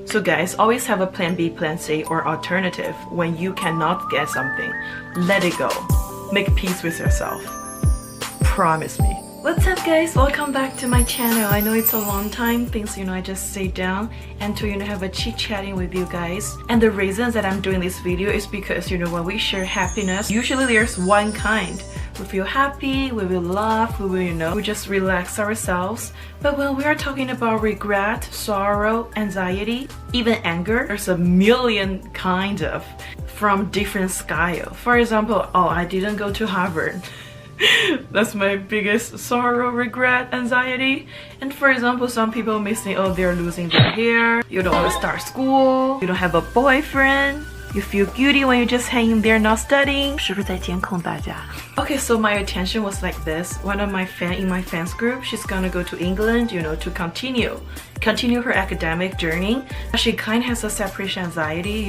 So guys, always have a plan B, plan C, or alternative when you cannot get something. Let it go. Make peace with yourself. Promise me. What's up guys, welcome back to my channel. I know it's a long time since I just sit down and to have a chit-chatting with you guys. And the reason that I'm doing this video is because when we share happiness, usually there's one kind. We feel happy, we will laugh, we will we just relax ourselves. But when we are talking about regret, sorrow, anxiety, even anger, there's a million kind of from different scale. For example, oh, I didn't go to Harvard. That's my biggest sorrow, regret, anxiety. And for example, some people may say, oh, they're losing their hair, you don't want to start school, you don't have a boyfriend, you feel guilty when you're just hanging there not studying. 是不是在监控大家? Okay, so my attention was like this. One of my fan in my fans group, she's gonna go to England, to continue her academic journey. She kind of has a separation anxiety,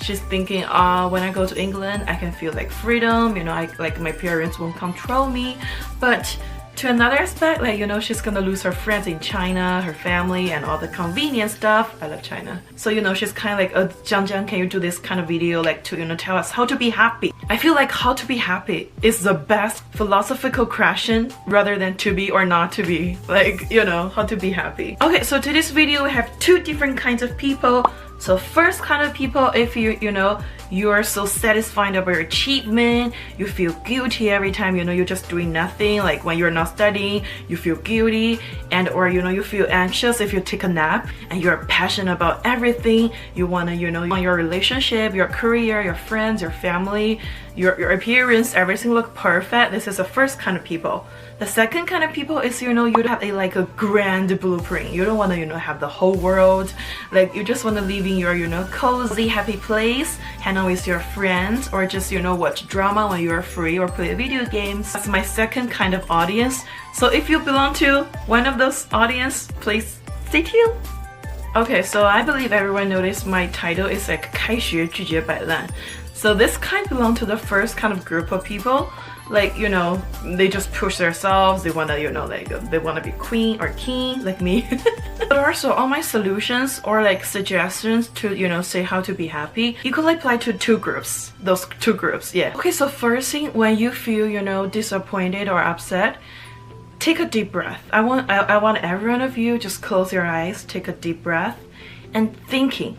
she's thinking, when I go to England, I can feel like freedom, like my parents won't control me. But to another aspect, she's gonna lose her friends in China, her family, and all the convenient stuff. I love China. So, she's kind of like, Jiang Jiang, can you do this kind of video, like to, tell us how to be happy? I feel like how to be happy is the best philosophical question rather than to be or not to be. Like, how to be happy. Okay, so to this video, we have two different kinds of people. So first kind of people, if you are so satisfied about your achievement, you feel guilty every time you're just doing nothing, like when you're not studying you feel guilty, and or you feel anxious if you take a nap, and you're passionate about everything. You want to on your relationship, your career, your friends, your family, your appearance, everything look perfect. This is the first kind of people. The second kind of people is you have a grand blueprint. You don't want to have the whole world, like you just want to live in your cozy happy place, hang out with your friends, or just watch drama when you're free, or play video games. That's my second kind of audience. So if you belong to one of those audience, please stay tuned. Okay, so I believe everyone noticed my title is like 开学拒绝摆烂. So this kind belong to the first kind of group of people. Like, they just push themselves, they wanna, they wanna be queen or king, like me. But also, all my solutions or like suggestions to, say how to be happy, you could apply to two groups, those two groups, yeah. Okay, so first thing, when you feel, disappointed or upset, take a deep breath. I want every one of you just close your eyes, take a deep breath, and thinking.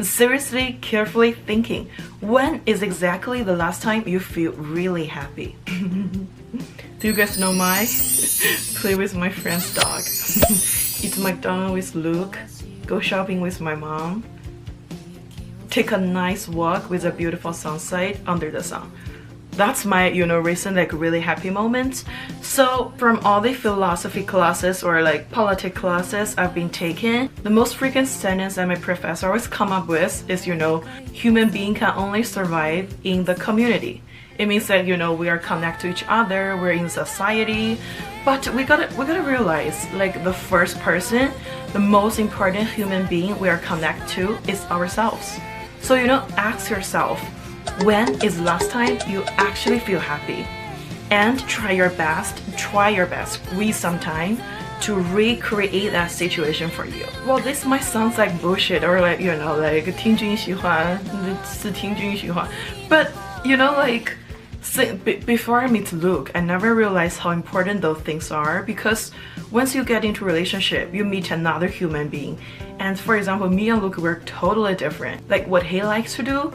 Seriously, carefully thinking, when is exactly the last time you feel really happy? Do you guys know my play with my friend's dog, eat McDonald's with Luke, go shopping with my mom, take a nice walk with a beautiful sunset under the sun? That's my recent really happy moments. So from all the philosophy classes or like politics classes I've been taking, the most frequent sentence that my professor always come up with is human being can only survive in the community. It means that we are connected to each other, we're in society, but we gotta realize, like, the first person, the most important human being we are connected to is ourselves. So ask yourself, when is last time you actually feel happy? And try your best, squeeze some time to recreate that situation for you. Well, this might sound like bullshit or like, like 听君喜欢, but before I meet Luke, I never realized how important those things are, because once you get into a relationship, you meet another human being. And for example, me and Luke were totally different. Like what he likes to do,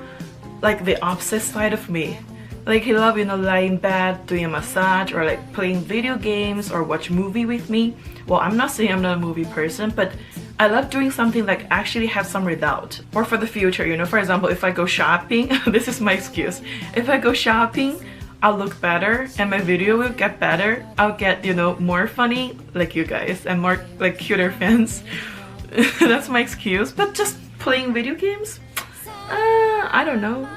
like the opposite side of me. Like he loves, lie in bed, doing a massage, or like playing video games or watch movie with me. Well, I'm not saying I'm not a movie person, but I love doing something like actually have some result. Or for the future, for example, if I go shopping, this is my excuse. If I go shopping, I'll look better and my video will get better. I'll get, more funny like you guys and more like cuter fans. That's my excuse. But just playing video games? I don't know.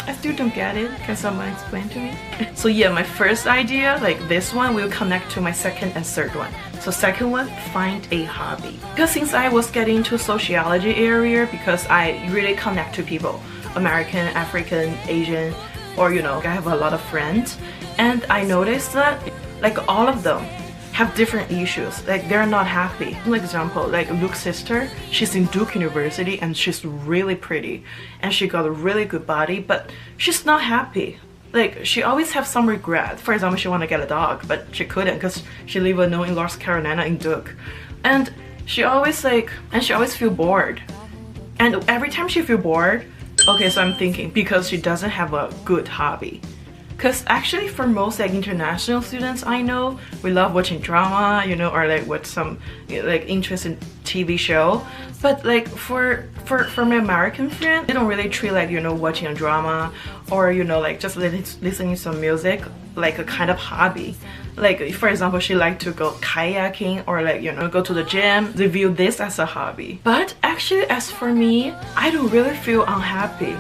I still don't get it. Can someone explain to me? So yeah, my first idea, like this one, will connect to my second and third one. So second one, find a hobby. Because since I was getting into sociology area, because I really connect to people, American, African, Asian, or I have a lot of friends, and I noticed that like all of them have different issues. Like they're not happy. For example, like Luke's sister, she's in Duke University and she's really pretty and she got a really good body, but she's not happy. Like she always have some regret. For example, she want to get a dog, but she couldn't because she live alone in North Carolina in Duke, and she always feel bored. And every time she feel bored, okay, so I'm thinking because she doesn't have a good hobby. Because actually for most like international students I know, we love watching drama, you know, or like watch some like interesting TV show. But like for my American friend, they don't really treat like, you know, watching a drama or, you know, like just listening to some music like a kind of hobby. Like for example, she like to go kayaking or like, you know, go to the gym. They view this as a hobby. But actually as for me, I don't really feel unhappy.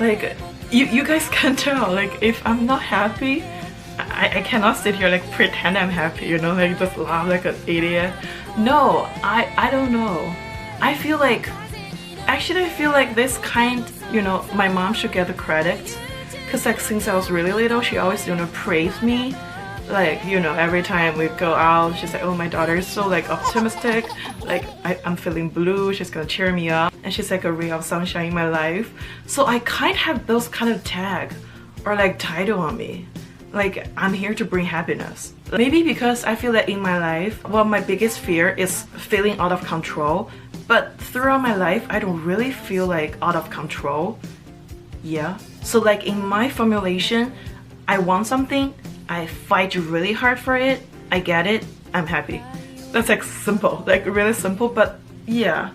Like you guys can tell, like if I'm not happy, I cannot sit here like pretend I'm happy, you know, like just laugh like an idiot. No, I don't know. I feel like this kind, you know, my mom should get the credit, because like since I was really little, she always, you know, praised me. Like, you know, every time we go out, she's like, oh, my daughter is so like optimistic, like I'm feeling blue, she's gonna cheer me up, and she's like a ray of sunshine in my life. So I kind of have those kind of tag or like title on me, like I'm here to bring happiness. Maybe because I feel that in my life, well, my biggest fear is feeling out of control, but throughout my life I don't really feel like out of control. Yeah, so like in my formulation, I want something, I fight really hard for it, I get it, I'm happy. That's like simple, like really simple, but yeah,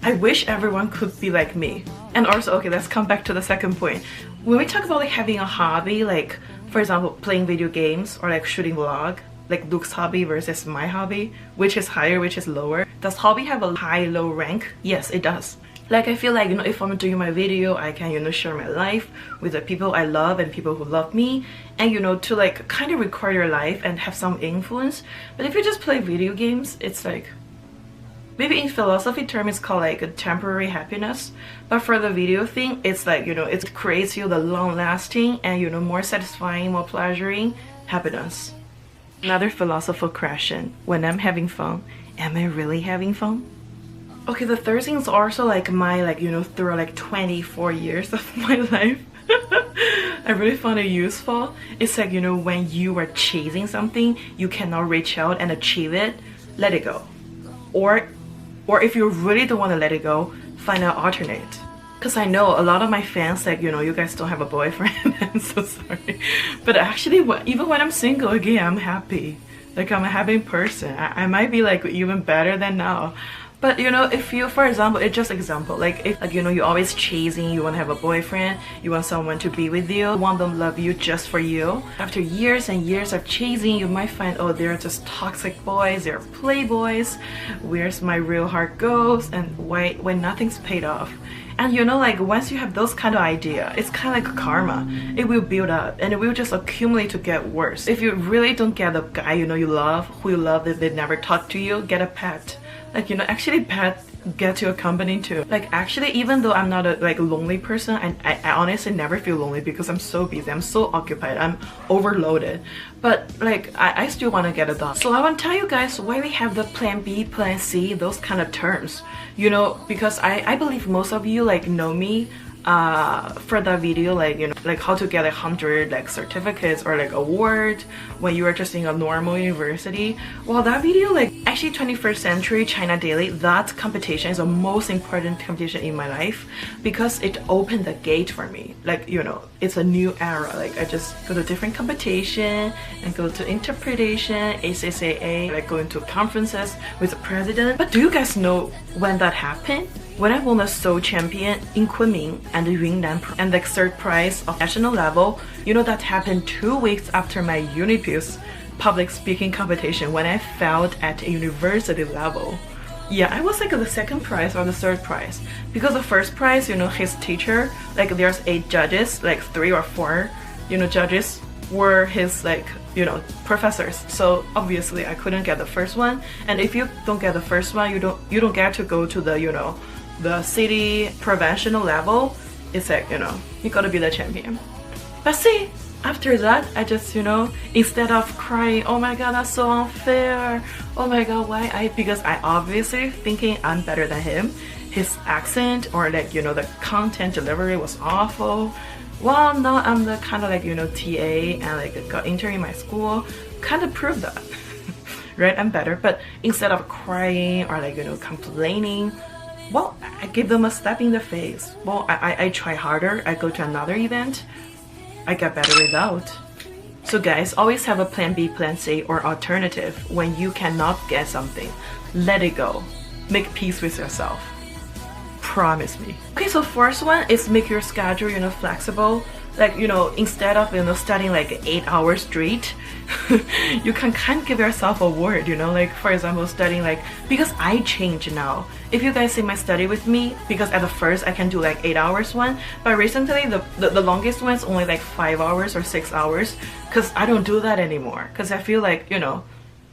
I wish everyone could be like me. And also, okay, let's come back to the second point. When we talk about like having a hobby, like for example playing video games or like shooting vlog, like Luke's hobby versus my hobby, which is higher, which is lower? Does hobby have a high low rank? Yes, it does. Like I feel like, you know, if I'm doing my video, I can, you know, share my life with the people I love and people who love me, and you know, to like kind of record your life and have some influence. But if you just play video games, it's like, maybe in philosophy term it's called like a temporary happiness, but for the video thing, it's like, you know, it creates you the long lasting and, you know, more satisfying, more pleasuring happiness. Another philosophical question: when I'm having fun, am I really having fun? Okay, the third thing is also like my, like, you know, through like 24 years of my life, I really found it useful. It's like, you know, when you are chasing something, you cannot reach out and achieve it, let it go. Or if you really don't want to let it go, find an alternate. Because I know a lot of my fans, like, you know, you guys don't have a boyfriend. I'm so sorry. But actually, even when I'm single, again, I'm happy. Like, I'm a happy person. I might be like even better than now. But you know, if you, for example, it's just example, like if, like, you know, you're always chasing, you want to have a boyfriend, you want someone to be with you, want them to love you just for you. After years and years of chasing, you might find, oh, they're just toxic boys, they're playboys, where's my real heart goes, and why, when nothing's paid off. And you know, like once you have those kind of idea, it's kind of like karma. It will build up and it will just accumulate to get worse. If you really don't get the guy, you know, you love, who you love, that they never talk to you, get a pet. Like, you know, actually pet get you a company too. Like actually, even though I'm not a like lonely person, I honestly never feel lonely because I'm so busy, I'm so occupied, I'm overloaded. But like I still want to get it done. So I want to tell you guys why we have the plan B, plan C, those kind of terms. You know, because I believe most of you like know me for that video, like, you know, like how to get 100 like certificates or like award when you are just in a normal university. Well, that video, like actually 21st century China Daily, that competition is the most important competition in my life because it opened the gate for me. Like, you know, it's a new era. Like I just go to different competition and go to interpretation, ACCA, like going to conferences with the president. But do you guys know when that happened? When I won the Seoul champion in Kunming and the Yunnan and the third prize of national level, you know, that happened 2 weeks after my Unipus public speaking competition when I failed at a university level. Yeah, I was like the second prize or the third prize because the first prize, you know, his teacher, like there's 8 judges, like 3 or 4, you know, judges were his like, you know, professors. So obviously I couldn't get the first one, and if you don't get the first one, you don't get to go to the, you know, the city provincial level. It's like, you know, you gotta be the champion. But see, After that, I just, instead of crying, oh my god, that's so unfair, oh my god, why because I obviously thinking I'm better than him, his accent or like, the content delivery was awful. Well, no, I'm the kind of like, TA and like got intern in my school, kind of proved that, right? I'm better. But instead of crying or like, complaining, well, I give them a slap in the face. Well, I try harder. I go to another event. I get better result. So guys, always have a plan B, plan C, or alternative when you cannot get something. Let it go. Make peace with yourself. Promise me. Okay, so first one is make your schedule, flexible. Like, instead of, studying like 8 hours straight, you can kind of give yourself a word, like for example, studying like, because I change now. If you guys see my study with me, because at the first I can do like 8 hours one, but recently the longest one is only like 5 hours or 6 hours, because I don't do that anymore, because I feel like,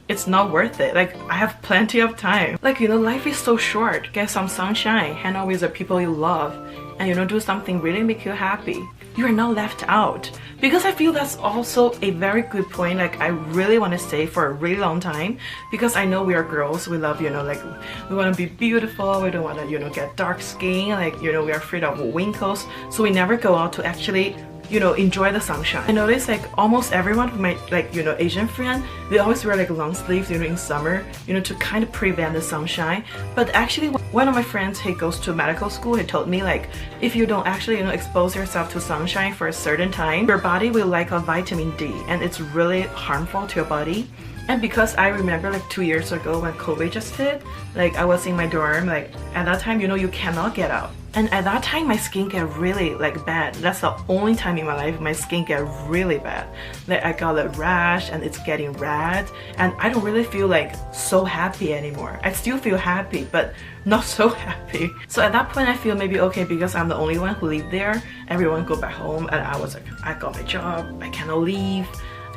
it's not worth it. Like, I have plenty of time. Like, life is so short. Get some sunshine, hang out with the people you love, and do something really make you happy. You are not left out. Because I feel that's also a very good point. Like, I really want to say for a really long time, because I know we are girls, we love, like, we want to be beautiful, we don't want to, get dark skin, like, we are afraid of wrinkles, so we never go out to actually enjoy the sunshine. I noticed like almost everyone from my like Asian friend, they always wear like long sleeves in summer, to kind of prevent the sunshine. But actually one of my friends, he goes to medical school, he told me like, if you don't actually expose yourself to sunshine for a certain time, your body will lack a vitamin D, and it's really harmful to your body. And because I remember like 2 years ago when COVID just hit, like I was in my dorm, like at that time, you cannot get out. And at that time, my skin get really like bad. That's the only time in my life my skin get really bad. Like I got a rash and it's getting red, and I don't really feel like so happy anymore. I still feel happy, but not so happy. So at that point, I feel maybe okay, because I'm the only one who live there. Everyone go back home, and I was like, I got my job, I cannot leave.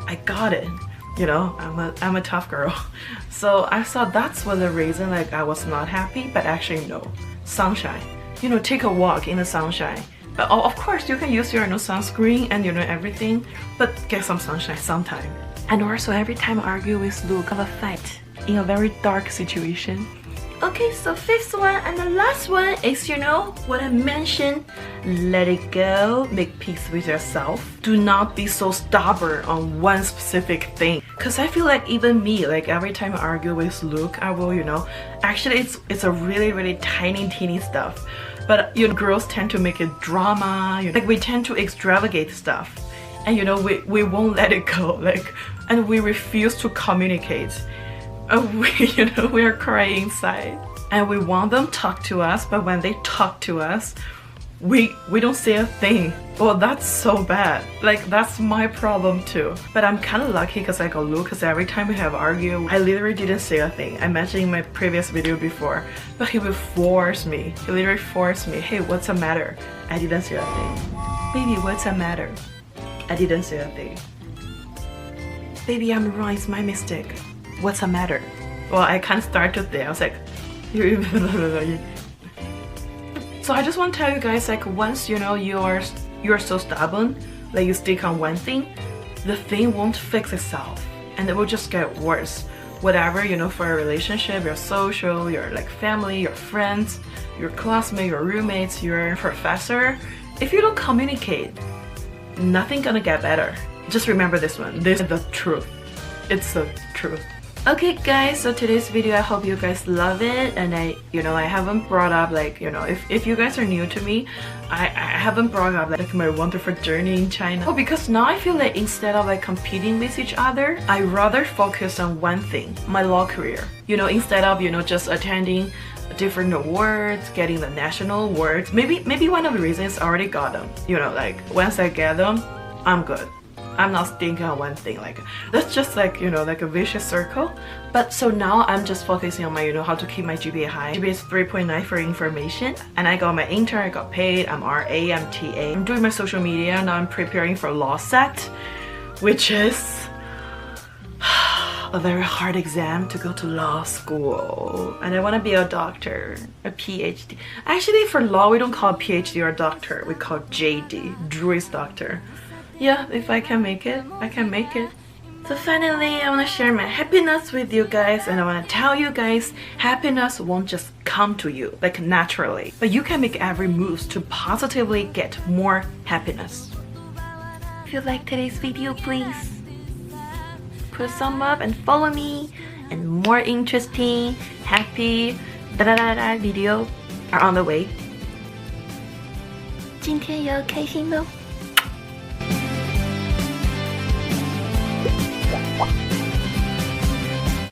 I got it. I'm a tough girl. So I thought that's was the reason like I was not happy, but actually no. Sunshine. Take a walk in the sunshine. But of course you can use your sunscreen and everything, but get some sunshine sometime. And also every time I argue with Luke, have a fight in a very dark situation. Okay, so fifth one and the last one is, what I mentioned. Let it go. Make peace with yourself. Do not be so stubborn on one specific thing. Because I feel like even me, like every time I argue with Luke, I will, actually it's a really, really teeny stuff. But, girls tend to make it drama. Like we tend to extravagate stuff. And, we won't let it go. Like, and we refuse to communicate. We are crying inside, and we want them to talk to us, but when they talk to us, we don't say a thing. Well, that's so bad. Like, that's my problem too. But I'm kind of lucky because I got Luke, because every time we have argued, I literally didn't say a thing. I mentioned in my previous video before, but he will force me. He literally forced me. Hey, what's the matter? I didn't say a thing. Baby, what's the matter? I didn't say a thing. Baby, I'm wrong. It's my mistake. What's the matter? Well, I kind of started there. I was like, so I just want to tell you guys, like, once you're so stubborn, like you stick on one thing, the thing won't fix itself, and it will just get worse. Whatever, for a relationship, your social, your like family, your friends, your classmate, your roommates, your professor, if you don't communicate, nothing gonna get better. Just remember this one. This is the truth. It's the truth. Okay guys, so today's video, I hope you guys love it, and I haven't brought up like, if you guys are new to me, I haven't brought up like my wonderful journey in China. Oh, because now I feel like instead of like competing with each other, I rather focus on one thing, my law career. Instead of just attending different awards, getting the national awards. Maybe one of the reasons I already got them. Like once I get them, I'm good. I'm not sticking on one thing. Like that's just like like a vicious circle. But so now I'm just focusing on my how to keep my GPA high. GPA is 3.9 for information, and I got my intern, I got paid, I'm RA, I'm TA, I'm doing my social media. Now I'm preparing for law set, which is a very hard exam to go to law school, and I want to be a doctor, a PhD. Actually, for law we don't call PhD or doctor, we call JD, Juris Doctor. yeah, if I can make it, I can make it. So finally, I want to share my happiness with you guys, and I want to tell you guys, happiness won't just come to you like naturally, but you can make every move to positively get more happiness. If you like today's video, please put a thumb up and follow me, and more interesting, happy video are on the way. 今天也要开心咯。